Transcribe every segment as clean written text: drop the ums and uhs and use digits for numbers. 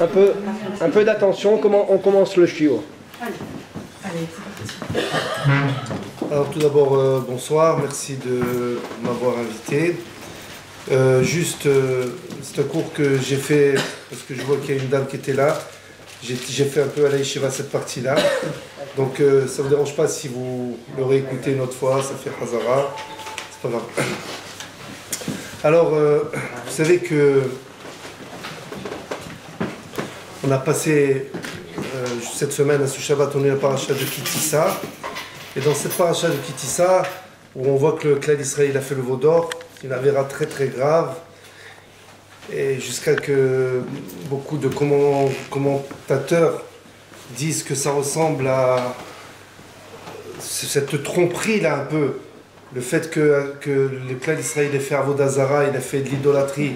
un peu d'attention, comment on commence le shiur. Alors tout d'abord, bonsoir, merci de m'avoir invité. C'est un cours que j'ai fait, parce que je vois qu'il y a une dame qui était là. J'ai fait un peu à la yeshiva cette partie-là. Donc ça ne vous dérange pas si vous l'aurez écouté une autre fois, ça fait Hazara, c'est pas grave. Alors, vous savez que on a passé cette semaine à ce Shabbat, on est la paracha de Kitissa. Et dans cette paracha de Kitissa, où on voit que le clan d'Israël a fait le veau d'or, une avéra très très grave, et jusqu'à que beaucoup de commentateurs disent que ça ressemble à cette tromperie là un peu, le fait que le clan d'Israël ait fait Avodah Zara, il a fait de l'idolâtrie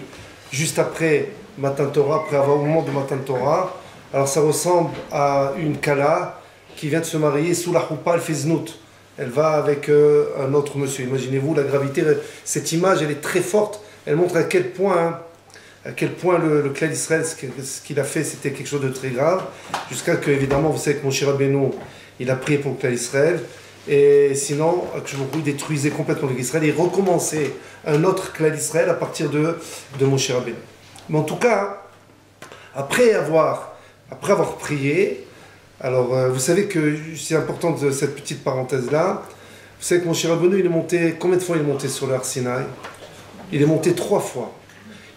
juste après Matan Torah, au moment de Matan Torah. Alors ça ressemble à une kala qui vient de se marier sous la choupa, elle fait znout. Elle va avec un autre monsieur. Imaginez-vous la gravité, cette image elle est très forte, elle montre à quel point le clan d'Israël, ce qu'il a fait, c'était quelque chose de très grave, jusqu'à que, évidemment, vous savez que Moshe Rabbeinu, il a prié pour le clan d'Israël, et sinon, il détruisait complètement le clan d'Israël, et recommençait un autre clan d'Israël à partir de Moshe Rabbeinu. Mais en tout cas, après avoir prié, alors vous savez que c'est important de cette petite parenthèse-là, vous savez que Moshe Rabbeinu, il est monté, combien de fois il est monté sur l'Ar Sinaï? Il est monté 3 fois.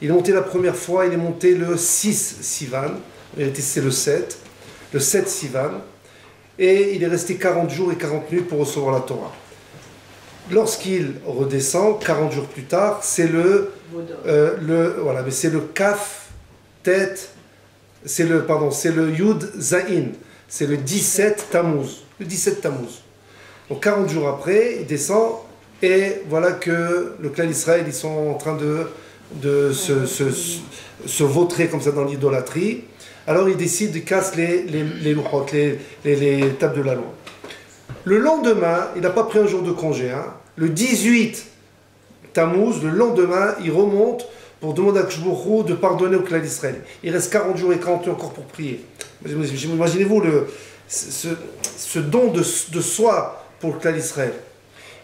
Il est monté la première fois, il est monté le 6 Sivan, en réalité c'est le 7 Sivan, et il est resté 40 jours et 40 nuits pour recevoir la Torah. Lorsqu'il redescend, 40 jours plus tard, c'est c'est le Kaf, Tet, c'est le Yud Zain, c'est le 17 Tammuz, Donc 40 jours après, il descend, et voilà que le clan d'Israël, ils sont en train de se vautrer comme ça dans l'idolâtrie. Alors il décide de casser les louchot, les tables de la loi. Le lendemain, il n'a pas pris un jour de congé, le 18 Tammuz, le lendemain, il remonte pour demander à Kshbourou de pardonner au clan d'Israël. Il reste 40 jours et 40 nuits encore pour prier. Imaginez-vous ce don de soi pour le clan d'Israël.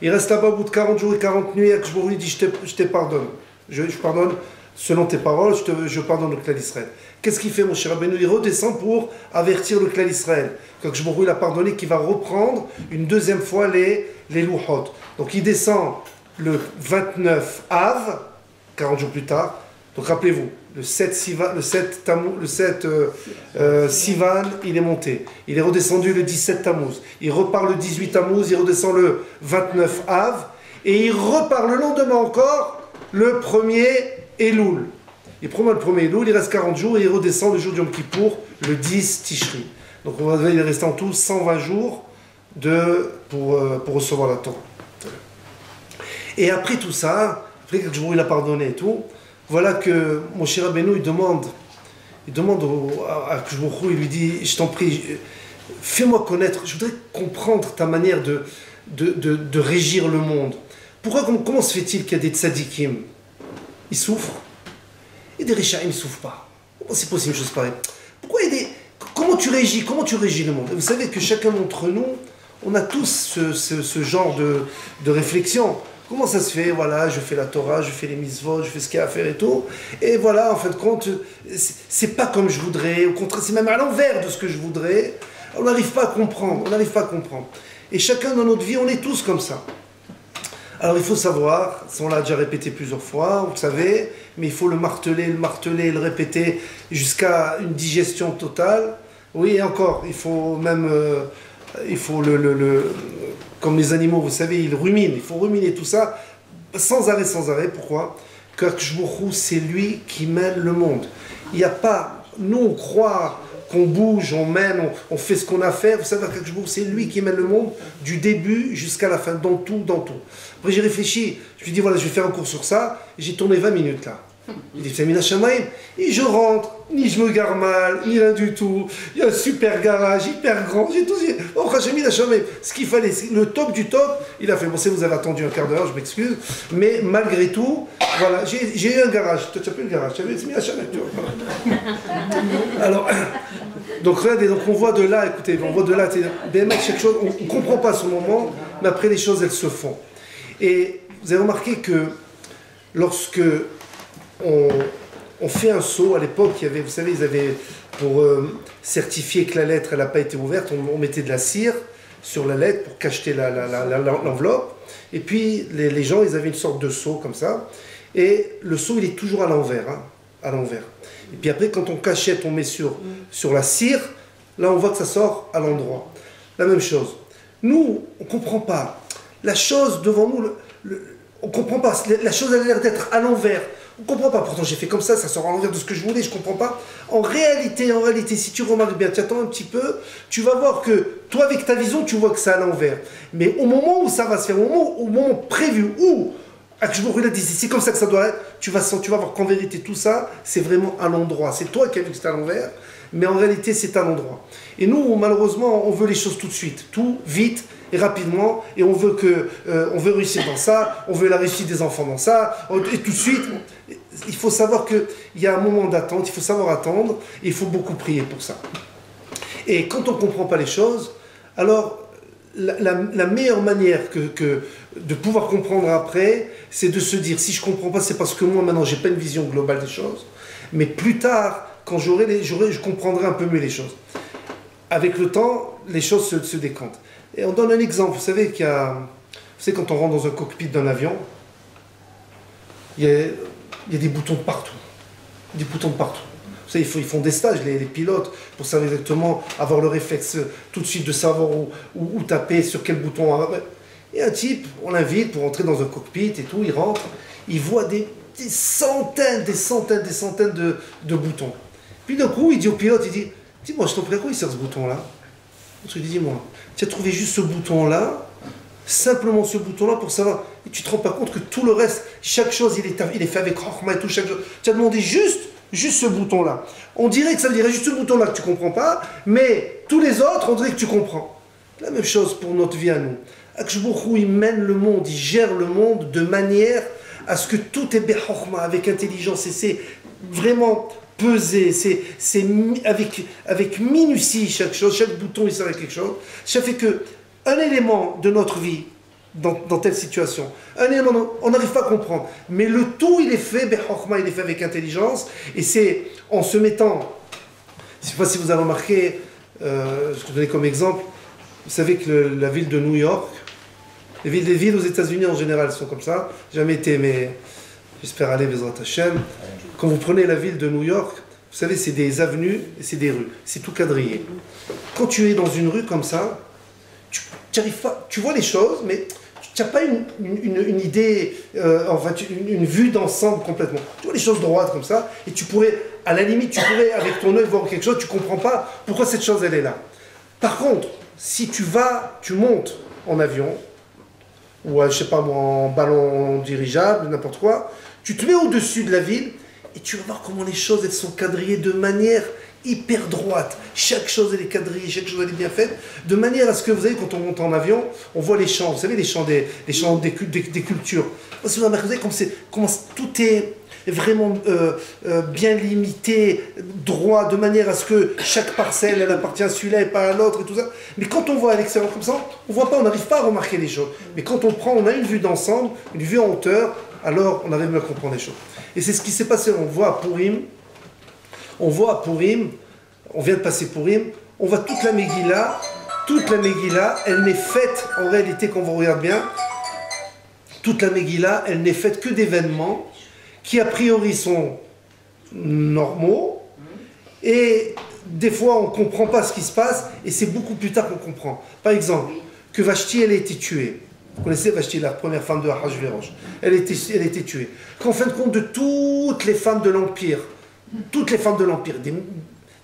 Il reste là-bas au bout de 40 jours et 40 nuits, et Kshbourou dit je te pardonne. Je pardonne selon tes paroles, je pardonne le clan d'Israël. Qu'est-ce qu'il fait, mon cher Rabbeinu? Il redescend pour avertir le clan d'Israël. Quand Kshbourou il a pardonné, qu'il va reprendre une deuxième fois les louchot. Donc il descend le 29 Av, 40 jours plus tard. Donc rappelez-vous, le 7 Sivan, il est monté. Il est redescendu le 17 Tammuz. Il repart le 18 Tammuz, il redescend le 29 Av. Et il repart le lendemain encore, le 1er Elul. Il prend le 1er Elul, il reste 40 jours et il redescend le jour du Yom Kippour, le 10 Tishri. Donc il est resté en tout 120 jours pour recevoir la Torah. Et après tout ça, après que il a pardonné et tout, voilà que Moshe Rabbeinu il demande à Kshbourou, il lui dit, je t'en prie, fais-moi connaître, je voudrais comprendre ta manière de régir le monde. Comment se fait-il qu'il y a des tzadikim, ils souffrent, et des richaim ne souffrent pas? Comment c'est possible une chose pareille? Comment tu régis le monde? Et vous savez que chacun d'entre nous, on a tous ce genre de réflexion. Comment ça se fait? Voilà, je fais la Torah, je fais les mitzvot, je fais ce qu'il y a à faire et tout. Et voilà, en fin de compte, c'est pas comme je voudrais. Au contraire, c'est même à l'envers de ce que je voudrais. On n'arrive pas à comprendre. Et chacun dans notre vie, on est tous comme ça. Alors il faut savoir, on l'a déjà répété plusieurs fois, vous le savez, mais il faut le marteler, le répéter jusqu'à une digestion totale. Oui, et encore, il faut même, comme les animaux, vous savez, ils ruminent, il faut ruminer tout ça sans arrêt. Pourquoi? Car Kshbourou, c'est lui qui mène le monde. Il n'y a pas, nous on croit qu'on bouge, on mène, on fait ce qu'on a à faire. Vous savez, c'est lui qui mène le monde du début jusqu'à la fin, dans tout. Après j'ai réfléchi, je me suis dit voilà, je vais faire un cours sur ça, j'ai tourné 20 minutes là. Il dit, c'est Mina Shamaim. Et je rentre, ni je me gare mal, ni rien du tout. Il y a un super garage, hyper grand, j'ai tout dit. Oh, j'ai Mina Shamaim. Ce qu'il fallait, le top du top, il a fait. Bon, c'est vous avez attendu un quart d'heure, je m'excuse. Mais malgré tout, voilà, j'ai eu un garage. Tu n'as pas eu le garage, tu as vu, c'est Mina Shamaim. Alors, donc regardez, donc on voit de là, écoutez, on voit de là, chaque chose, on ne comprend pas ce moment, mais après les choses, elles se font. Et vous avez remarqué que lorsque on fait un saut, à l'époque, il y avait, vous savez, ils avaient, pour certifier que la lettre n'a pas été ouverte, on mettait de la cire sur la lettre pour cacheter l'enveloppe. Et puis, les gens, ils avaient une sorte de seau comme ça. Et le seau, il est toujours à l'envers. Hein, à l'envers. Et puis après, quand on cachette, on met sur la cire, là, on voit que ça sort à l'endroit. La même chose. Nous, on ne comprend pas. La chose devant nous, on ne comprend pas. La chose a l'air d'être à l'envers. On ne comprend pas. Pourtant, j'ai fait comme ça sort à l'envers de ce que je voulais, je ne comprends pas. En réalité, si tu remarques bien, tu attends un petit peu, tu vas voir que toi, avec ta vision, tu vois que c'est à l'envers. Mais au moment où ça va se faire, au moment prévu, où Akshbourg, il a dit, c'est comme ça que ça doit être, tu vas voir qu'en vérité, tout ça, c'est vraiment à l'endroit. C'est toi qui as vu que c'était à l'envers, mais en réalité, c'est à l'endroit. Et nous, malheureusement, on veut les choses tout de suite, tout, vite et rapidement, et on veut réussir dans ça, on veut la réussite des enfants dans ça, et tout de suite. Il faut savoir qu'il y a un moment d'attente, il faut savoir attendre, et il faut beaucoup prier pour ça. Et quand on ne comprend pas les choses, alors la meilleure manière de pouvoir comprendre après, c'est de se dire, si je ne comprends pas, c'est parce que moi, maintenant, je n'ai pas une vision globale des choses, mais plus tard, quand je comprendrai un peu mieux les choses. Avec le temps, les choses se décantent. Et on donne un exemple, vous savez quand on rentre dans un cockpit d'un avion, il y a des boutons de partout. Des boutons de partout. Vous savez, ils font des stages, les pilotes, pour savoir exactement, avoir le réflexe tout de suite de savoir où taper, sur quel bouton. Et un type, on l'invite pour entrer dans un cockpit et tout, il rentre, il voit des centaines de boutons. Puis d'un coup, il dit au pilote, il dit, dis-moi, je t'en prie, à quoi il sert ce bouton-là? Il dit, dis-moi, tu as trouvé juste ce bouton-là, simplement ce bouton-là pour savoir, et tu te rends pas compte que tout le reste, chaque chose, il est fait avec Rahma et tout, chaque chose. Tu as demandé juste ce bouton-là. On dirait que ça veut dire juste ce bouton-là que tu comprends pas, mais tous les autres, on dirait que tu comprends. La même chose pour notre vie à nous. Akshbourou, il mène le monde, il gère le monde de manière à ce que tout est behorma, avec intelligence, et c'est vraiment pesé, c'est avec minutie chaque chose, chaque bouton il sert à quelque chose. Ça fait que un élément de notre vie, dans telle situation, un élément, on n'arrive pas à comprendre, mais le tout il est fait, behorma, il est fait avec intelligence, et c'est en se mettant, je ne sais pas si vous avez remarqué, je vais vous donner comme exemple, vous savez que la ville de New York, les villes aux États-Unis en général sont comme ça. Jamais été, mais j'espère aller, Bezrat Hashem. Quand vous prenez la ville de New York, vous savez, c'est des avenues et c'est des rues. C'est tout quadrillé. Quand tu es dans une rue comme ça, tu arrives pas, tu vois les choses, mais tu n'as pas une idée, une vue d'ensemble complètement. Tu vois les choses droites comme ça, et tu pourrais, à la limite, avec ton œil voir quelque chose, tu ne comprends pas pourquoi cette chose, elle est là. Par contre, si tu montes en avion, ou je sais pas moi, en ballon dirigeable, n'importe quoi, tu te mets au-dessus de la ville et tu vas voir comment les choses elles sont quadrillées de manière hyper droite. Chaque chose elle est quadrillée, chaque chose elle est bien faite, de manière à ce que vous savez quand on monte en avion, on voit les champs, vous savez les champs des cultures. Si vous remarquez comment tout est vraiment bien limité, droit, de manière à ce que chaque parcelle, elle appartient à celui-là et pas à l'autre et tout ça. Mais quand on voit à l'extérieur comme ça, on voit pas, on n'arrive pas à remarquer les choses. Mais quand on a une vue d'ensemble, une vue en hauteur, alors on arrive à comprendre les choses. Et c'est ce qui s'est passé, on voit à Purim, on vient de passer Purim, on voit toute la Megillah, elle n'est faite, en réalité, quand on regarde bien, toute la Megillah, elle n'est faite que d'événements qui a priori sont normaux, et des fois on ne comprend pas ce qui se passe, et c'est beaucoup plus tard qu'on comprend. Par exemple, que Vashti, elle a été tuée. Vous connaissez Vashti, la première femme de Ahashverosh. Elle a été tuée. Qu'en fin de compte, de toutes les femmes de l'Empire,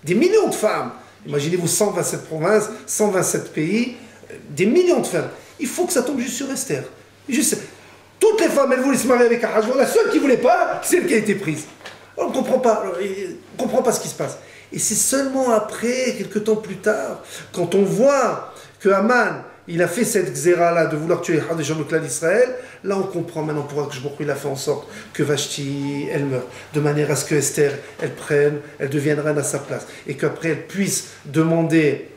des millions de femmes, imaginez-vous 127 provinces, 127 pays, des millions de femmes, il faut que ça tombe juste sur Esther. Toutes les femmes, elles voulaient se marier avec un hajj. La seule qui ne voulait pas, c'est celle qui a été prise. On ne comprend pas ce qui se passe. Et c'est seulement après, quelques temps plus tard, quand on voit que Haman, il a fait cette xéra-là de vouloir tuer des gens du clan d'Israël, là on comprend maintenant pourquoi il a fait en sorte que Vashti, elle meure, de manière à ce que Esther, elle devienne reine à sa place, et qu'après elle puisse demander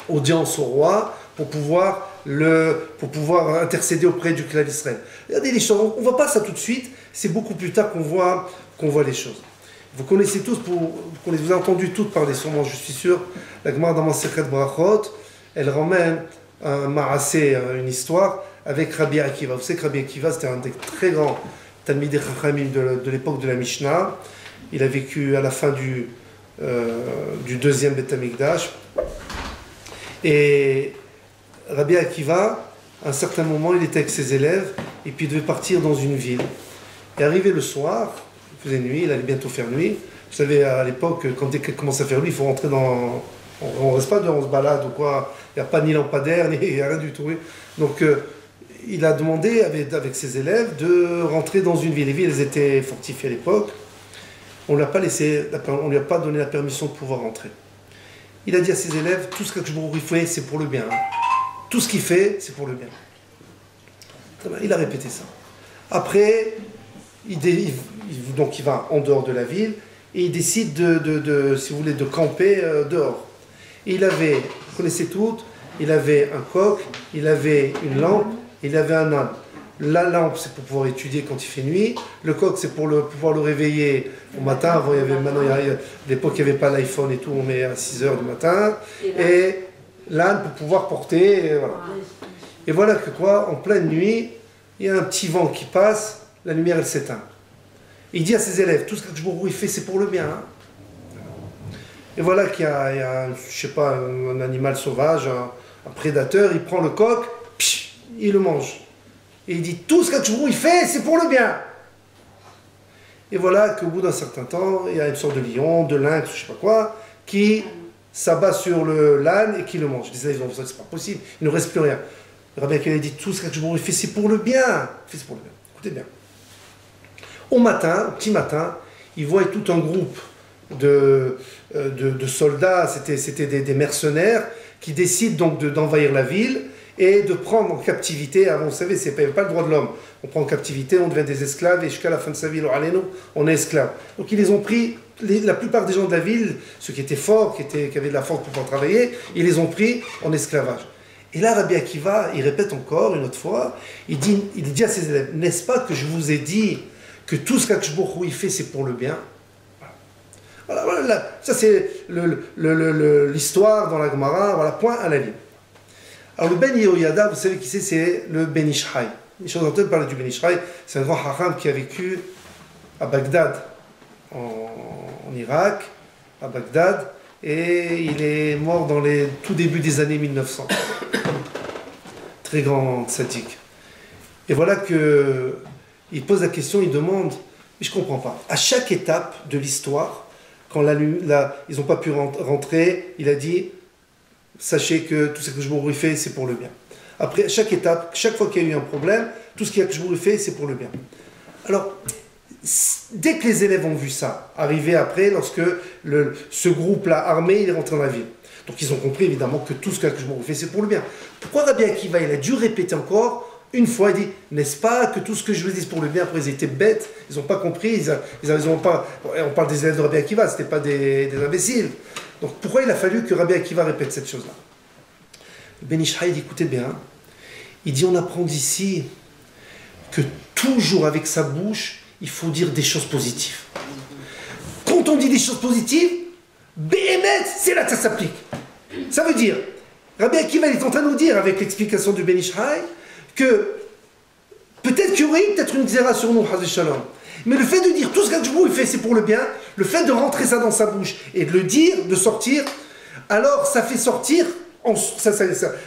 audience au roi pour pouvoir intercéder auprès du clan d'Israël. Regardez les choses, on ne voit pas ça tout de suite, c'est beaucoup plus tard qu'on voit les choses. Vous connaissez tous, vous avez entendu toutes parler sûrement, je suis sûr, la Gemara dans Masechet Brachot, elle ramène un marassé, une histoire avec Rabbi Akiva. Vous savez que Rabbi Akiva, c'était un des très grands Talmidei Chachamim de l'époque de la Mishnah. Il a vécu à la fin du deuxième Beth Amikdash. Et Rabbi Akiva, à un certain moment, il était avec ses élèves et puis il devait partir dans une ville. Et arrivé le soir, il faisait nuit, il allait bientôt faire nuit. Vous savez, à l'époque, quand il commence à faire nuit, il faut rentrer dans... On ne reste pas dehors, on se balade ou quoi. Il n'y a pas ni lampadaire, ni rien du tout. Donc, il a demandé avec ses élèves de rentrer dans une ville. Les villes étaient fortifiées à l'époque. On ne lui a pas donné la permission de pouvoir rentrer. Il a dit à ses élèves, tout ce que je fait, c'est pour le bien. Tout ce qu'il fait, c'est pour le bien. Il a répété ça. Après, donc il va en dehors de la ville et il décide si vous voulez, de camper dehors. Et vous connaissez toutes, il avait un coq, il avait une lampe, il avait un âne. La lampe, c'est pour pouvoir étudier quand il fait nuit. Le coq, c'est pour pouvoir le réveiller au matin. Avant, à l'époque, il n'y avait pas l'iPhone et tout, on met à 6 h du matin. Et l'âne, pour pouvoir porter. Et voilà. Et voilà que quoi, en pleine nuit, il y a un petit vent qui passe, la lumière, elle s'éteint. Il dit à ses élèves, tout ce que il fait, c'est pour le bien. Hein. Et voilà qu'il y a je sais pas, un animal sauvage, un prédateur, il prend le coq, il le mange. Et il dit, tout ce que il fait, c'est pour le bien. Et voilà qu'au bout d'un certain temps, il y a une sorte de lion, de lynx, je sais pas quoi, qui s'abat sur l'âne et qui le mange. Je disais, c'est pas possible, il ne reste plus rien. Le Rabbi Akiva dit, tout ce que il fait, c'est pour le bien. C'est pour le bien. Écoutez bien. Au petit matin, il voit tout un groupe de soldats, c'était des mercenaires qui décident donc d'envahir la ville et de prendre en captivité. Avant, vous savez, il n'y avait pas le droit de l'homme. On prend en captivité, on devient des esclaves et jusqu'à la fin de sa vie, on est esclaves. Donc ils les ont pris, la plupart des gens de la ville, ceux qui étaient forts, qui avaient de la force pour pouvoir travailler, ils les ont pris en esclavage. Et là, Rabbi Akiva, il répète encore une autre fois, il dit à ses élèves, n'est-ce pas que je vous ai dit que tout ce qu'Akadosh Baruch Hu fait, c'est pour le bien? Voilà, ça c'est l'histoire dans la Gemara, voilà, point à la ligne. Alors le Ben Yehoyada, vous savez qui c'est le Ben Ish Chai. Les gens ont entendu parler du Ben Ish Chai, c'est un grand hacham qui a vécu à Bagdad, en Irak, à Bagdad, et il est mort dans les tout débuts des années 1900. Très grand tzaddik. Et voilà que il pose la question, il demande, mais je ne comprends pas. À chaque étape de l'histoire, quand ils n'ont pas pu rentrer, il a dit, sachez que tout ce que je vous fait, c'est pour le bien. Après, à chaque étape, chaque fois qu'il y a eu un problème, tout ce que je vous fait, c'est pour le bien. Alors, dès que les élèves ont vu ça, arriver après, lorsque ce groupe-là armé, il est rentré dans la ville. Donc ils ont compris évidemment que tout ce que je vous fais, c'est pour le bien. Pourquoi Rabbi Akiva, il a dû répéter encore une fois, il dit, n'est-ce pas que tout ce que je vous dis pour le bien, après ils étaient bêtes, ils n'ont pas compris, ils ont pas, on parle des élèves de Rabbi Akiva, ce n'étaient pas des imbéciles. Donc pourquoi il a fallu que Rabbi Akiva répète cette chose-là? Ben Ish Chai dit, écoutez bien, il dit, on apprend d'ici que toujours avec sa bouche, il faut dire des choses positives. Quand on dit des choses positives, Béhémet, c'est là que ça s'applique. Ça veut dire, Rabbi Akiva est en train de nous dire, avec l'explication du Ben Ish Chai, que peut-être qu'il y aurait peut-être une xéra sur nous, Hazé Shalom. Mais le fait de dire tout ce qu'Akadosh fait, c'est pour le bien, le fait de rentrer ça dans sa bouche et de le dire, de sortir, alors ça fait sortir,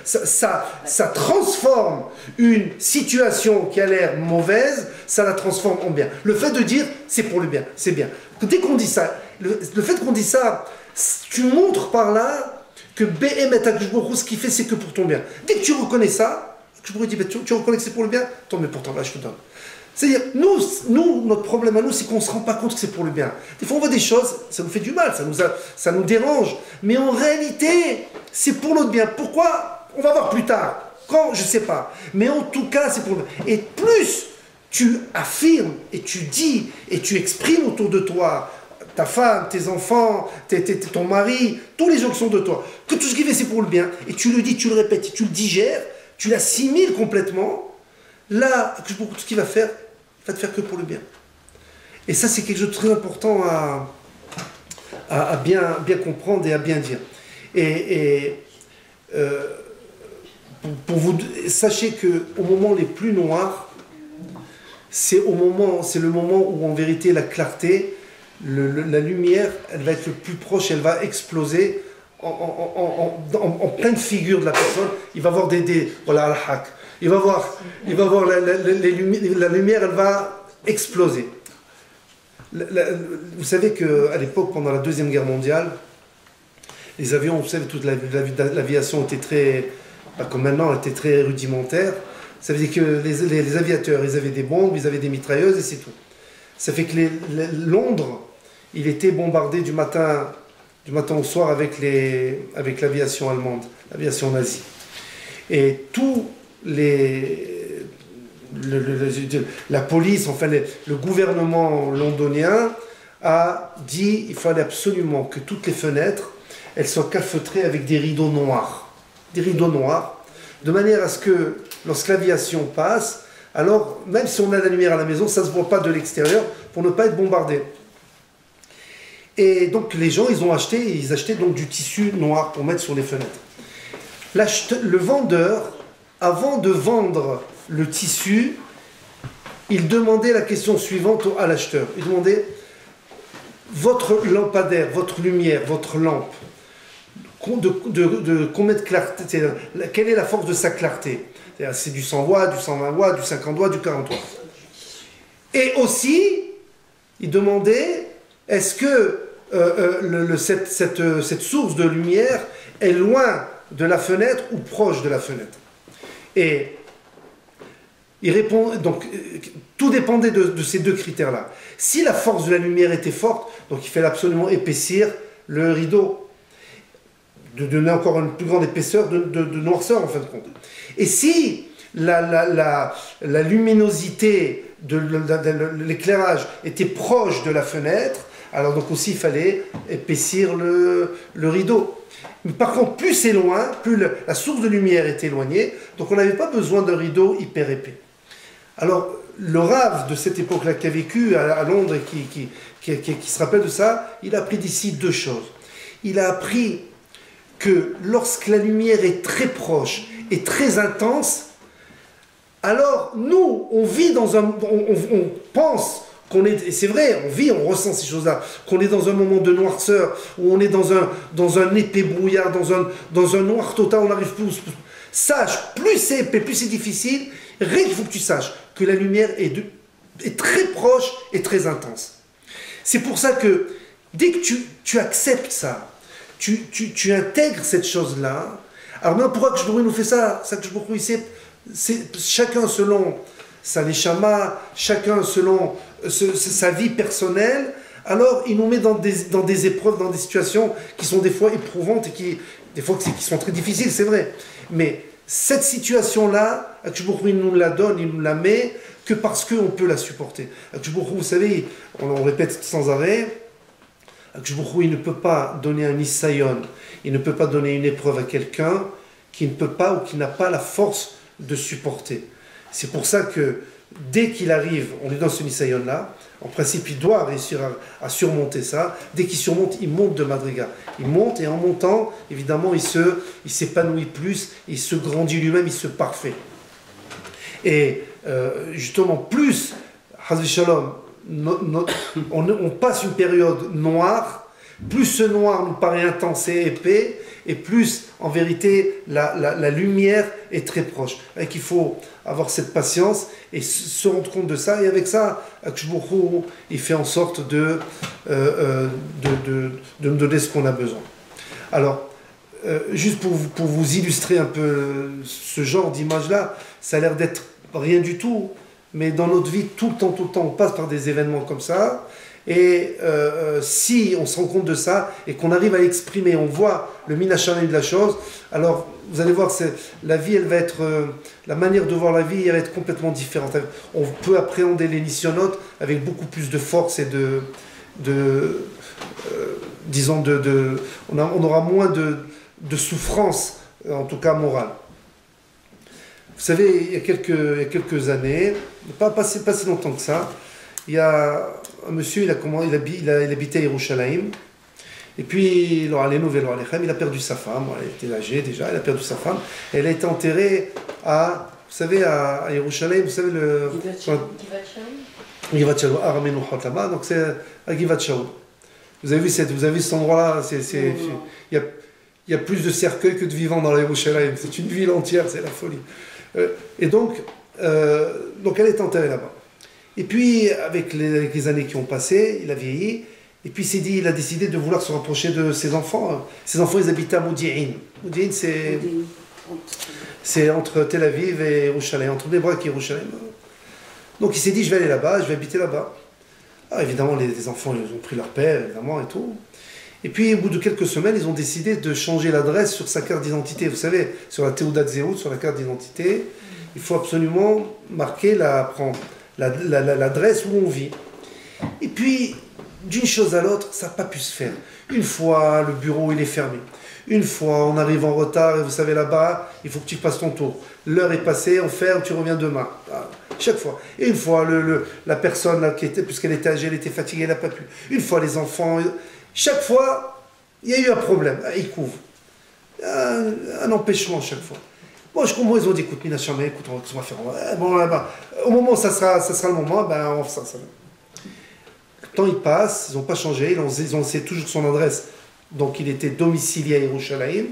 ça transforme une situation qui a l'air mauvaise, ça la transforme en bien. Le fait de dire c'est pour le bien, c'est bien. Dès qu'on dit ça, le fait qu'on dit ça, tu montres par là que Béhémet Akadosh, ce qu'il fait, c'est que pour ton bien. Dès que tu reconnais ça, je pourrais dire, tu reconnais que c'est pour le bien? Tant mais pourtant, là, je te donne. C'est-à-dire, nous, notre problème à nous, c'est qu'on ne se rend pas compte que c'est pour le bien. Des fois, on voit des choses, ça nous fait du mal, ça nous dérange. Mais en réalité, c'est pour notre bien. Pourquoi? On va voir plus tard. Quand? Je ne sais pas. Mais en tout cas, c'est pour le bien. Et plus tu affirmes, et tu dis, et tu exprimes autour de toi, ta femme, tes enfants, ton mari, tous les gens qui sont de toi, que tout ce qu'il fait, c'est pour le bien, et tu le dis, tu le répètes, tu le digères, tu l'assimiles complètement, là, tout ce qu'il va faire, va te faire que pour le bien. Et ça, c'est quelque chose de très important à bien comprendre et à bien dire. Pour vous, sachez qu'au moment les plus noirs, c'est le moment où en vérité la clarté, la lumière, elle va être le plus proche, elle va exploser en pleine figure de la personne. Il va voir voilà, al-haq. Il va voir la lumière, elle va exploser. Vous savez qu'à l'époque, pendant la Deuxième Guerre mondiale, les avions, vous savez, toute l'aviation était très, comme maintenant, était très rudimentaire. Ça veut dire que les aviateurs, ils avaient des bombes, ils avaient des mitrailleuses et c'est tout. Ça fait que Londres, il était bombardé du matin au soir avec l'aviation allemande, l'aviation nazie. Et la police, enfin le gouvernement londonien a dit qu'il fallait absolument que toutes les fenêtres, elles soient calfeutrées avec des rideaux noirs. Des rideaux noirs, de manière à ce que lorsque l'aviation passe, alors même si on a la lumière à la maison, ça ne se voit pas de l'extérieur pour ne pas être bombardé. Et donc les gens, ils achetaient donc du tissu noir pour mettre sur les fenêtres. Le vendeur, avant de vendre le tissu, il demandait la question suivante à l'acheteur. Il demandait: votre lampadaire, votre lumière, votre lampe, de combien de clarté, quelle est la force de sa clarté? C'est du 100 watts, du 120 watts, du 50 watts, du 40 watts. Et aussi, il demandait: est-ce que cette source de lumière est loin de la fenêtre ou proche de la fenêtre? Et il répond, donc tout dépendait de ces deux critères-là. Si la force de la lumière était forte, donc il fallait absolument épaissir le rideau, de donner encore une plus grande épaisseur de noirceur en fin de compte. Et si la luminosité de l'éclairage était proche de la fenêtre, alors donc aussi il fallait épaissir le rideau. Mais par contre, plus c'est loin, plus la source de lumière est éloignée, donc on n'avait pas besoin d'un rideau hyper épais. Alors, le Rav de cette époque-là qui a vécu à Londres et qui se rappelle de ça, il a appris d'ici deux choses. Il a appris que lorsque la lumière est très proche et très intense, alors nous, on vit dans un... On pense qu'on est... Et c'est vrai, on ressent ces choses-là, qu'on est dans un moment de noirceur, où on est dans un épais brouillard, dans un noir total, on n'arrive plus... Sache, plus c'est épais, plus c'est difficile, rien qu'il faut que tu saches que la lumière est très proche et très intense. C'est pour ça que dès que tu acceptes ça, tu intègres cette chose-là. Alors maintenant, pourquoi que je nous fait ça? Ça que je beaucoup ici, c'est chacun selon sa neshama, chacun selon sa vie personnelle. Alors il nous met dans des épreuves, dans des situations qui sont des fois éprouvantes et qui sont très difficiles, c'est vrai. Mais cette situation-là, il nous la donne, il nous la met que parce qu'on peut la supporter. Vous savez, on répète sans arrêt, il ne peut pas donner un isayon, il ne peut pas donner une épreuve à quelqu'un qui ne peut pas ou qui n'a pas la force de supporter. C'est pour ça que dès qu'il arrive, on est dans ce isayon-là, en principe il doit réussir à surmonter ça. Dès qu'il surmonte, il monte de madriga. Il monte et en montant, évidemment, il s'épanouit plus, il se grandit lui-même, il se parfait. Et justement, plus, Hazvi Shalom, on passe une période noire, plus ce noir nous paraît intense et épais, et plus, en vérité, la lumière est très proche. Et qu'il faut avoir cette patience et se rendre compte de ça. Et avec ça, Akshbourou, il fait en sorte de nous donner ce qu'on a besoin. Alors, juste pour vous illustrer un peu ce genre d'image-là, ça a l'air d'être rien du tout, mais dans notre vie, tout le temps, on passe par des événements comme ça. Et si on se rend compte de ça et qu'on arrive à l'exprimer, on voit le minachamé de la chose, alors vous allez voir, la vie, elle va être, la manière de voir la vie, elle va être complètement différente. On peut appréhender les nisyonotes avec beaucoup plus de force et disons, on aura moins de souffrance, en tout cas morale. Vous savez, il y a quelques années, pas si longtemps que ça, il y a un monsieur, il habitait à Yerushalayim, et puis il a perdu sa femme, elle était âgée déjà, il a perdu sa femme, et elle a été enterrée à Yerushalayim, vous savez Givat Shaul, à Ramenuchot là-bas, donc c'est à Givat Shaul. Vous avez vu cet endroit-là, il y a plus de cercueils que de vivants dans Yerushalayim, c'est une ville entière, c'est la folie. Et donc elle est enterrée là-bas. Et puis, avec les années qui ont passé, il a vieilli, et puis il a décidé de vouloir se rapprocher de ses enfants. Ses enfants, ils habitaient à Modi'in. Modi'in, c'est entre Tel Aviv et Yerushalayim, entre Nebrak et Yerushalayim. Donc il s'est dit, je vais aller là-bas, je vais habiter là-bas. Alors évidemment, les enfants, ils ont pris leur père, évidemment, et tout. Et puis, au bout de quelques semaines, ils ont décidé de changer l'adresse sur sa carte d'identité. Vous savez, sur la Théoudat Zéhout, sur la carte d'identité, il faut absolument marquer l'adresse où on vit. Et puis, d'une chose à l'autre, ça n'a pas pu se faire. Une fois, le bureau il est fermé. Une fois, on arrive en retard, et vous savez, là-bas, il faut que tu passes ton tour. L'heure est passée, on ferme, tu reviens demain. Chaque fois. Et une fois, la personne là, puisqu'elle était âgée, elle était fatiguée, elle n'a pas pu. Une fois, les enfants. Chaque fois, il y a eu un problème. Ils couvrent. Un empêchement chaque fois. Bon, je comprends, ils ont dit, écoute, Mina Chamé, écoute, on va faire. Bon, là-bas. Au moment où ça sera le moment, on fait ça. Le temps il passe, ils n'ont pas changé, ils ont laissé toujours son adresse. Donc il était domicilié à Yerushalayim.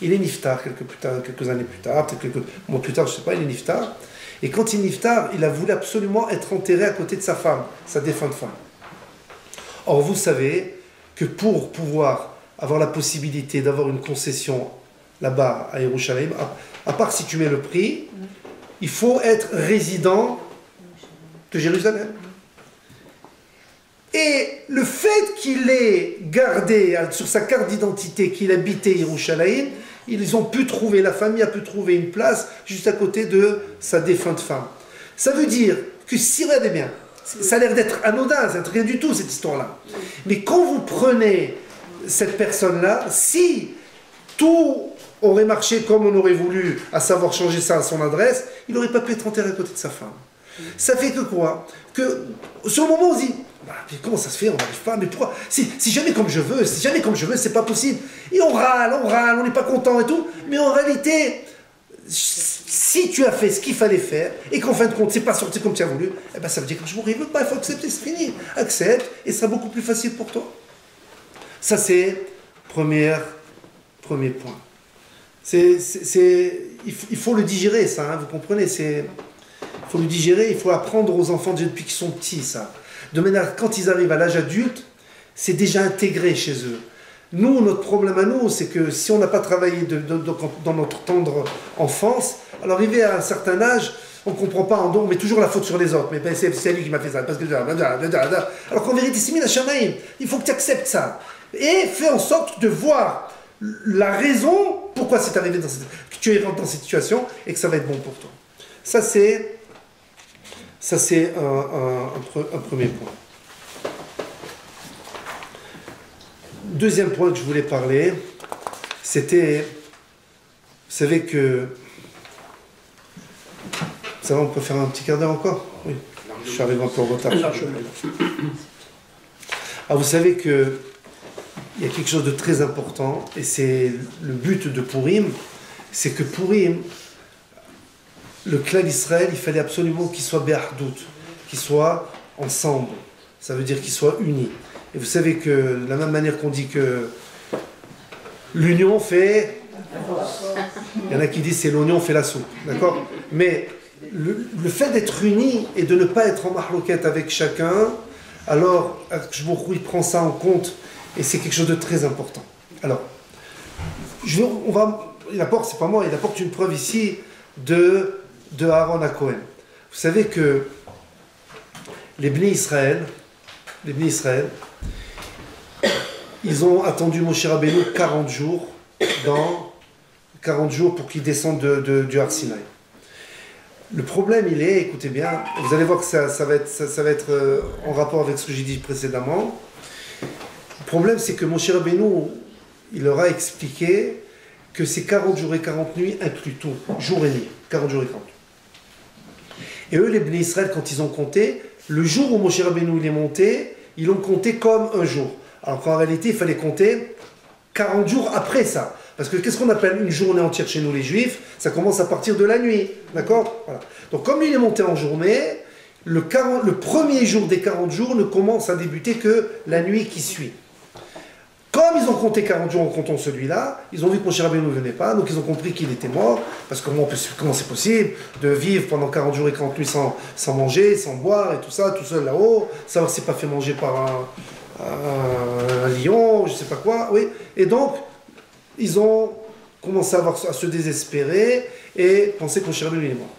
Il est niftar quelques années plus tard, peut-être quelques mois plus tard, je ne sais pas, il est niftar. Et quand il est niftar, il a voulu absolument être enterré à côté de sa femme, sa défunte femme. Or, vous savez que pour pouvoir avoir la possibilité d'avoir une concession là-bas à Yerushalayim, à part si tu mets le prix, il faut être résident de Jérusalem. Et le fait qu'il ait gardé sur sa carte d'identité qu'il habitait Yerushalayim, ils ont pu trouver, la famille a pu trouver une place juste à côté de sa défunte femme. Ça veut dire que si, regardez bien, ça a l'air d'être anodin, ça n'est rien du tout cette histoire-là. Mais quand vous prenez cette personne-là, si tout aurait marché comme on aurait voulu, à savoir changer ça à son adresse, il n'aurait pas pu être enterré à côté de sa femme. Ça fait que quoi? Que sur le moment on se dit, comment ça se fait, on n'arrive pas, mais pourquoi? Si jamais comme je veux, c'est pas possible. Et on râle, on n'est pas content et tout, mais en réalité, si tu as fait ce qu'il fallait faire, et qu'en fin de compte, c'est pas sorti comme tu as voulu, eh ben ça veut dire que je ne veux pas, il faut accepter, c'est fini. Accepte, et ce sera beaucoup plus facile pour toi. Ça c'est premier point. Il faut le digérer, ça, hein, vous comprenez, il faut le digérer, il faut apprendre aux enfants depuis qu'ils sont petits, ça. De manière, quand ils arrivent à l'âge adulte, c'est déjà intégré chez eux. Nous, notre problème à nous, c'est que si on n'a pas travaillé dans notre tendre enfance, alors arrivé à un certain âge, on ne comprend pas, on met toujours la faute sur les autres. Mais ben, c'est lui qui m'a fait ça, parce que... Alors qu'en vérité, c'est Mina Shamaïm, il faut que tu acceptes ça. Et fais en sorte de voir la raison pourquoi c'est arrivé que tu es dans cette situation et que ça va être bon pour toi. Ça, c'est un premier point. Deuxième point que je voulais parler, c'était, vous savez que, ça va, on peut faire un petit quart d'heure encore? Oui, je suis arrivé un peu en retard. Ah, vous savez que il y a quelque chose de très important, et c'est le but de Purim, c'est que Purim, le clan d'Israël, il fallait absolument qu'il soit béhardout, qu'il soit ensemble. Ça veut dire qu'il soit uni. Et vous savez que de la même manière qu'on dit que l'union fait... Il y en a qui disent c'est l'oignon fait la soupe, d'accord? Mais le fait d'être uni et de ne pas être en mahlouquette avec chacun, alors il prend ça en compte et c'est quelque chose de très important. Alors, il apporte, c'est pas moi, il apporte une preuve ici de Aaron à Cohen. Vous Vous savez que les Bnei Israël, ils ont attendu Moshe Rabbeinu 40 jours pour qu'il descende du Har Sinaï. Le problème, il est, écoutez bien, vous allez voir que ça va être en rapport avec ce que j'ai dit précédemment. Le problème, c'est que Moshe Rabbeinu, il leur a expliqué que ces 40 jours et 40 nuits incluent tout, jour et nuit, 40 jours et 40 nuits. Et eux, les Bnei Israël, quand ils ont compté, le jour où Moshe Rabbeinu il est monté, ils l'ont compté comme un jour. Alors qu'en réalité, il fallait compter 40 jours après ça. Parce que qu'est-ce qu'on appelle une journée entière chez nous les Juifs? Ça commence à partir de la nuit, d'accord? Voilà. Donc comme il est monté en journée, le premier jour des 40 jours ne commence à débuter que la nuit qui suit. Comme ils ont compté 40 jours en comptant celui-là, ils ont vu que Moshe Rabbeinu ne venait pas, donc ils ont compris qu'il était mort, parce que comment c'est possible de vivre pendant 40 jours et 40 nuits sans manger, sans boire et tout ça, tout seul là-haut, savoir si c'est pas fait manger par un lion, je sais pas quoi, oui. Et donc, ils ont commencé à se désespérer et penser que Moshe Rabbeinu est mort.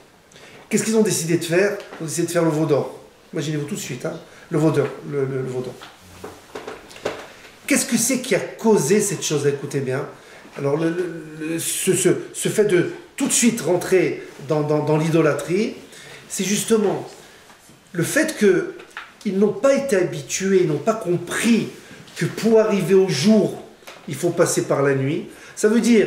Qu'est-ce qu'ils ont décidé de faire? Ils ont décidé de faire le veau d'or. Imaginez-vous tout de suite, hein, le veau d'or, le veau d'or. Qu'est-ce que c'est qui a causé cette chose-là? Écoutez bien. Alors, ce fait de tout de suite rentrer dans l'idolâtrie, c'est justement le fait qu'ils n'ont pas été habitués, ils n'ont pas compris que pour arriver au jour, il faut passer par la nuit. Ça veut dire,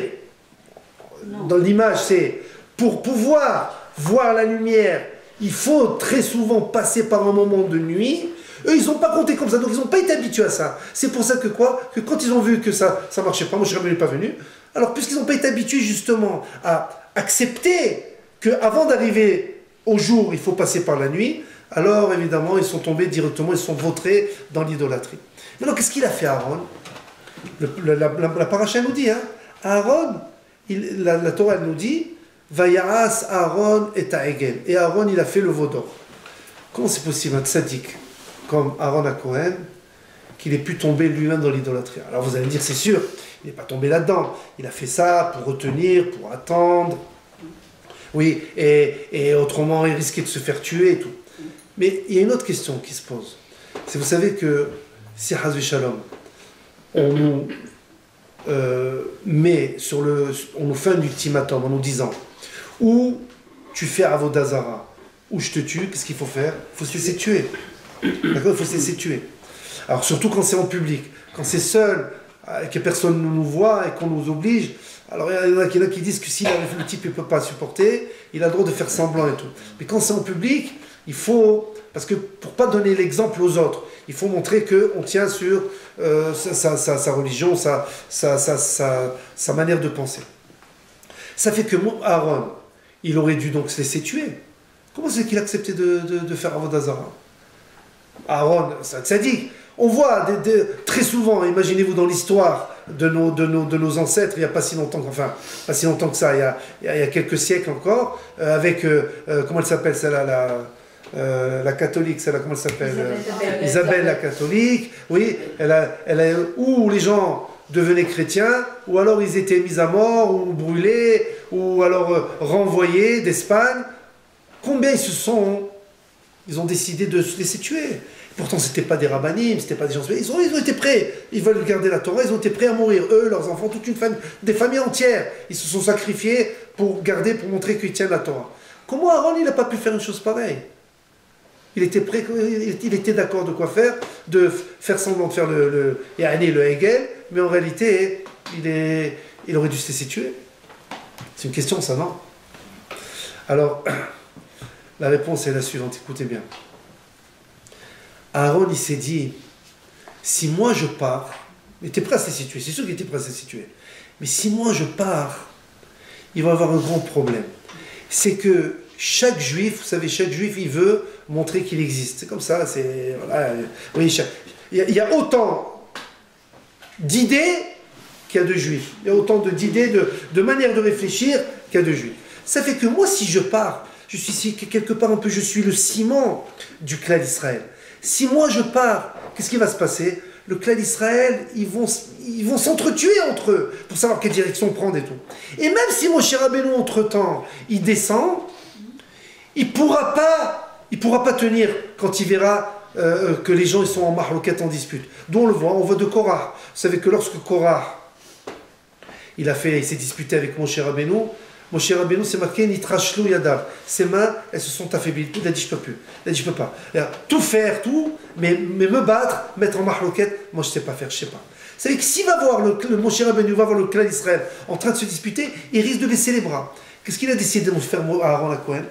dans l'image, c'est pour pouvoir voir la lumière, il faut très souvent passer par un moment de nuit. Eux, ils n'ont pas compté comme ça, donc ils n'ont pas été habitués à ça. C'est pour ça que que quand ils ont vu que ça ne marchait pas, Moshe Rabbeinu n'est pas venu, alors puisqu'ils n'ont pas été habitués justement à accepter qu'avant d'arriver au jour, il faut passer par la nuit, alors évidemment, ils sont tombés directement, ils sont vautrés dans l'idolâtrie. Maintenant, qu'est-ce qu'il a fait Aaron? La paracha nous dit, hein, Aaron, la Torah nous dit, Vayaas Aaron et Ta'egel. Et Aaron, il a fait le veau d'or. Comment c'est possible, un tzaddik comme Aaron à Cohen, qu'il ait pu tomber lui-même dans l'idolâtrie? Alors vous allez me dire, c'est sûr, il n'est pas tombé là-dedans. Il a fait ça pour retenir, pour attendre. Oui, et autrement, il risquait de se faire tuer et tout. Mais il y a une autre question qui se pose. C'est, vous savez que si Hazvi Shalom, on nous on nous fait un ultimatum en nous disant ou tu fais Avodah Zara, ou je te tue, qu'est-ce qu'il faut faire? Il faut se laisser tuer. D'accord? Il faut se laisser tuer. Alors surtout quand c'est en public, quand c'est seul, que personne ne nous voit et qu'on nous oblige. Alors il y en a qui disent que si le type ne peut pas supporter, il a le droit de faire semblant et tout. Mais quand c'est en public, il faut, parce que pour ne pas donner l'exemple aux autres, il faut montrer qu'on tient sur sa religion, sa manière de penser. Ça fait que Aaron, il aurait dû donc se laisser tuer. Comment c'est qu'il a accepté de faire Avodah Zara? Aaron, ça dit. On voit très souvent, imaginez-vous dans l'histoire de nos ancêtres, il n'y a pas si longtemps, pas si longtemps que ça, il y a quelques siècles encore, avec, comment elle s'appelle celle-là, la catholique, celle-là, comment elle s'appelle? Isabelle la catholique, oui, où les gens devenaient chrétiens, ou alors ils étaient mis à mort, ou brûlés, ou alors renvoyés d'Espagne. Combien ils ont décidé de se laisser tuer? Pourtant, ce n'étaient pas des rabbinim, ce n'étaient pas des gens... Ils ont été prêts, ils veulent garder la Torah, ils ont été prêts à mourir. Eux, leurs enfants, toute une famille, des familles entières, ils se sont sacrifiés pour montrer qu'ils tiennent la Torah. Comment Aaron, il n'a pas pu faire une chose pareille? Il était prêt, il était d'accord de quoi faire, de faire semblant de faire le Hegel, mais en réalité, il aurait dû se laisser tuer. C'est une question, ça, non? Alors, la réponse est la suivante, écoutez bien. Aaron, il s'est dit, si moi je pars, il était prêt à se laisser tuer, c'est sûr qu'il était prêt à se laisser tuer, mais si moi je pars, il va y avoir un grand problème. C'est que chaque juif, vous savez, chaque juif, il veut montrer qu'il existe. C'est comme ça, c'est... Voilà, oui, il y a autant d'idées qu'il y a de juifs. Il y a autant d'idées, de manières de réfléchir qu'il y a de juifs. Ça fait que moi, si je pars, je suis quelque part un peu, je suis le ciment du clan d'Israël. Si moi je pars, qu'est-ce qui va se passer? Le clan d'Israël, ils vont s'entretuer entre eux pour savoir quelle direction prendre et tout. Et même si Moshe Rabbeinu, entre-temps, il descend, il ne pourra pas tenir quand il verra que les gens ils sont en mahlouquette, en dispute. D'où on voit de Korah. Vous savez que lorsque Korah, il s'est disputé avec Moshe Rabbeinu, Moshe Rabbeinu, c'est marqué Nitrashlu Yadav. Ses mains, elles se sont affaiblies. Il a dit, je peux plus. Il a dit, je peux pas. Tout faire, mais me battre, mettre en mahlouquette, moi je sais pas faire, je sais pas. Vous savez que s'il va voir le Moshe Rabbeinu, va voir le clan d'Israël en train de se disputer, il risque de baisser les bras. Qu'est-ce qu'il a décidé de faire à Aaron Cohen?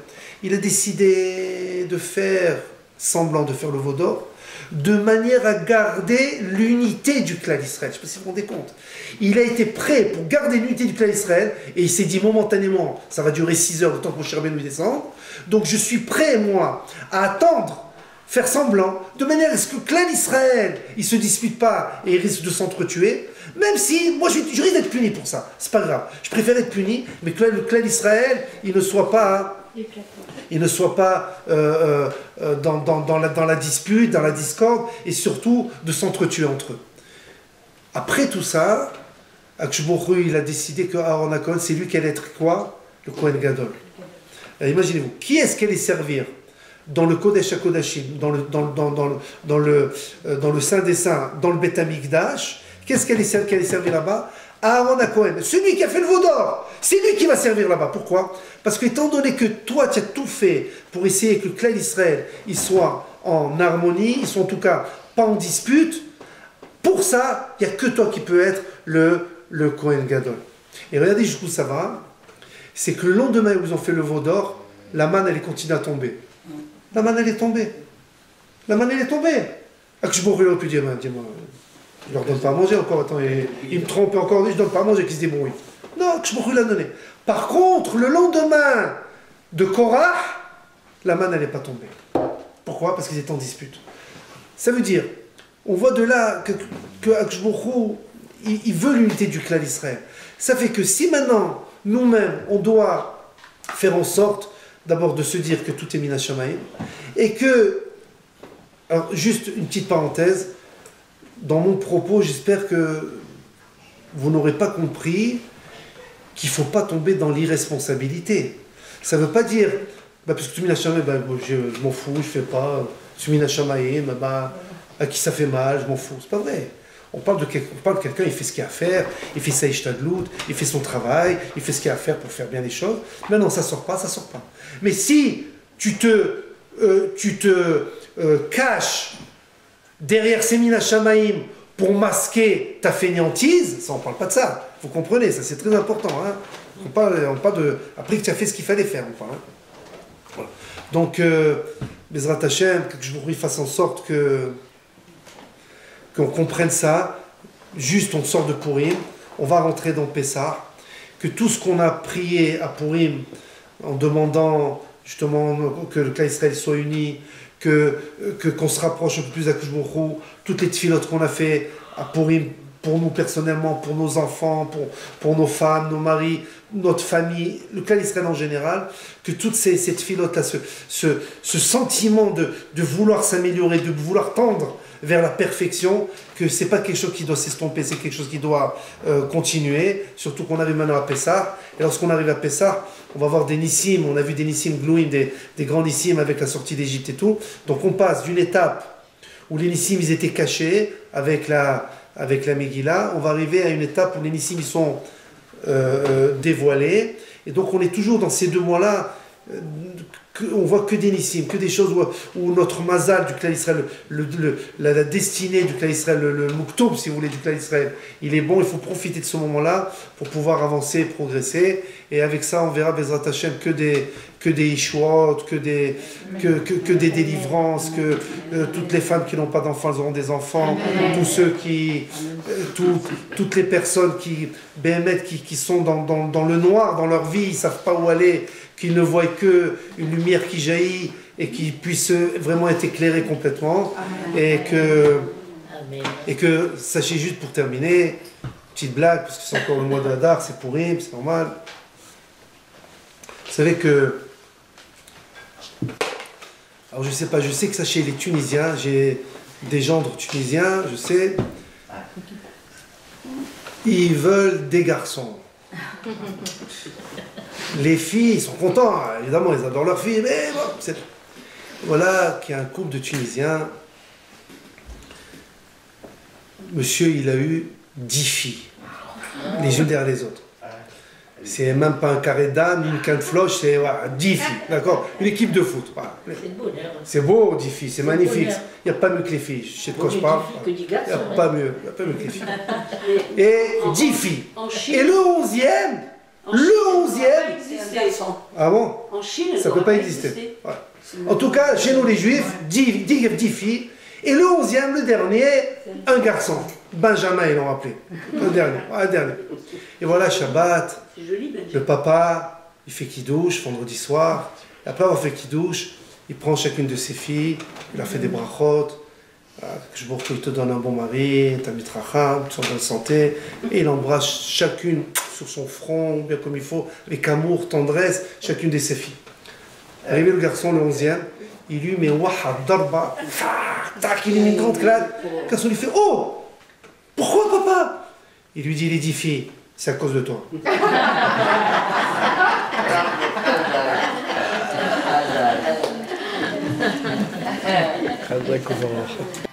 Il a décidé de faire semblant de faire le veau d'or, de manière à garder l'unité du clan d'Israël. Je ne sais pas si vous vous rendez compte. Il a été prêt pour garder l'unité du clan d'Israël, et il s'est dit momentanément, ça va durer 6 heures, le temps que Moshe Rabbeinu descende, donc je suis prêt, moi, à attendre, faire semblant, de manière à ce que le clan d'Israël, il ne se dispute pas et il risque de s'entretuer, même si, moi je risque d'être puni pour ça, c'est pas grave. Je préfère être puni, mais que le clan d'Israël, il ne soit pas dans la dispute, dans la discorde, et surtout de s'entretuer entre eux. Après tout ça, Akshboru, il a décidé que Aaron Cohen, c'est lui qui allait être quoi? Le Kohen Gadol. Imaginez-vous, qui est-ce qui allait servir dans le Kodesh HaKodashim, dans le Saint des Saints, dans le Beth Amikdash? Qu'est-ce qui allait servir là-bas? Aaron Cohen, celui qui a fait le veau d'or, c'est lui qui va servir là-bas. Pourquoi? Parce qu'étant donné que toi, tu as tout fait pour essayer que le clan d'Israël il soit en harmonie, ils sont en tout cas pas en dispute, pour ça, il n'y a que toi qui peux être le Kohen Gadol. Et regardez jusqu'où ça va, c'est que le lendemain où ils ont fait le veau d'or, la manne, elle continue à tomber. La manne, elle est tombée. La manne, elle est tombée. Akshboru aurait pu dire, dis-moi, je leur donne pas à manger encore, attends, il me trompe encore, je donne pas à manger, qu'ils se débrouillent. Non, Akshboru l'a donné. Par contre, le lendemain de Korah, la manne, elle n'est pas tombée. Pourquoi? Parce qu'ils étaient en dispute. Ça veut dire, on voit de là que Akshboru, il veut l'unité du clan d'Israël. Ça fait que si maintenant, nous-mêmes, on doit faire en sorte, d'abord de se dire que tout est Mina Shamayim, et que, alors juste une petite parenthèse, dans mon propos, j'espère que vous n'aurez pas compris qu'il ne faut pas tomber dans l'irresponsabilité. Ça ne veut pas dire, parce que tout Mina Shamayim, je m'en fous, je ne fais pas, tout Mina Shamayim, à qui ça fait mal, je m'en fous. C'est pas vrai. On parle de quelqu'un, il fait ce qu'il a à faire, il fait sa ishtadlout, il fait son travail, il fait ce qu'il a à faire pour faire bien les choses. Mais non, ça sort pas, ça sort pas. Mais si tu te caches derrière ces Mina Shamayim pour masquer ta fainéantise, ça on parle pas de ça. Vous comprenez, ça c'est très important. Hein. On parle de après que tu as fait ce qu'il fallait faire. On parle, hein. Voilà. Donc, Bezrat Hashem, que je vous fasse en sorte qu'on comprenne ça, juste on sort de Purim, on va rentrer dans Pessah, que tout ce qu'on a prié à Purim, en demandant justement que le clan Israël soit uni, qu'on se rapproche un peu plus d'Akadosh Baruch Hu, toutes les tfilotes qu'on a fait à Purim, pour nous personnellement, pour nos enfants, pour nos femmes, nos maris, notre famille, le clan Israël en général, que toutes ces tfilotes-là, ce sentiment de vouloir s'améliorer, de vouloir tendre vers la perfection, que c'est pas quelque chose qui doit s'estomper, c'est quelque chose qui doit continuer, surtout qu'on arrive maintenant à Pessah, et lorsqu'on arrive à Pessah, on va voir des nissim, on a vu des nissim glouim, des grands nissim avec la sortie d'Égypte et tout, donc on passe d'une étape où les nissim ils étaient cachés avec la Megillah, on va arriver à une étape où les nissim ils sont dévoilés, et donc on est toujours dans ces 2 mois-là, on voit que des nissim, que des choses où notre mazal du clan Israël, la destinée du clan Israël, le muktoub si vous voulez du clan Israël, il est bon, il faut profiter de ce moment-là pour pouvoir avancer et progresser, et avec ça on verra Bezrat Hashem que des ishuot, que des délivrances, que toutes les femmes qui n'ont pas d'enfants elles auront des enfants, tous ceux toutes les personnes qui sont dans le noir dans leur vie, ils ne savent pas où aller, qu'ils ne voient que une lumière qui jaillit et qui puisse vraiment être éclairée complètement, et que sachez juste pour terminer, petite blague parce que c'est encore le mois d'Adar, c'est Purim, c'est normal. Vous savez que, alors je sais pas, je sais que ça chez les Tunisiens, j'ai des gendres tunisiens, je sais, ils veulent des garçons. Les filles, ils sont contents, évidemment, ils adorent leurs filles, mais bon, voilà qu'il y a un couple de Tunisiens. Monsieur, il a eu 10 filles, les unes derrière les autres. C'est même pas un carré d'âme, une canne floche, c'est voilà, 10 filles, d'accord? Une équipe de foot. Voilà. C'est beau, 10 filles, c'est magnifique. Il n'y a pas mieux que les filles, je sais de quoi je parle. Il n'y a pas mieux que les filles. Et 10 filles. Et le 11e, ah bon? En Chine, ça ne peut pas exister. Ouais. En tout cas, chez nous les juifs, 10 filles. Et le 11e, le dernier, un garçon. Benjamin, ils l'ont appelé. Un dernier. Et voilà, Shabbat, le papa, il fait kidouche vendredi soir. Et après avoir fait kidouche, il prend chacune de ses filles, il a fait des brachot. Je vous il te donne un bon mari, t'as mis tracham, tu en bonne santé. Et il embrasse chacune sur son front, bien comme il faut, avec amour, tendresse, chacune de ses filles. Arrivé le garçon, le 11e, il lui met wahad, darba, tac, il lui met une grande claque. Le garçon lui fait oh, pourquoi papa? Il lui dit les 10 filles, c'est à cause de toi. Très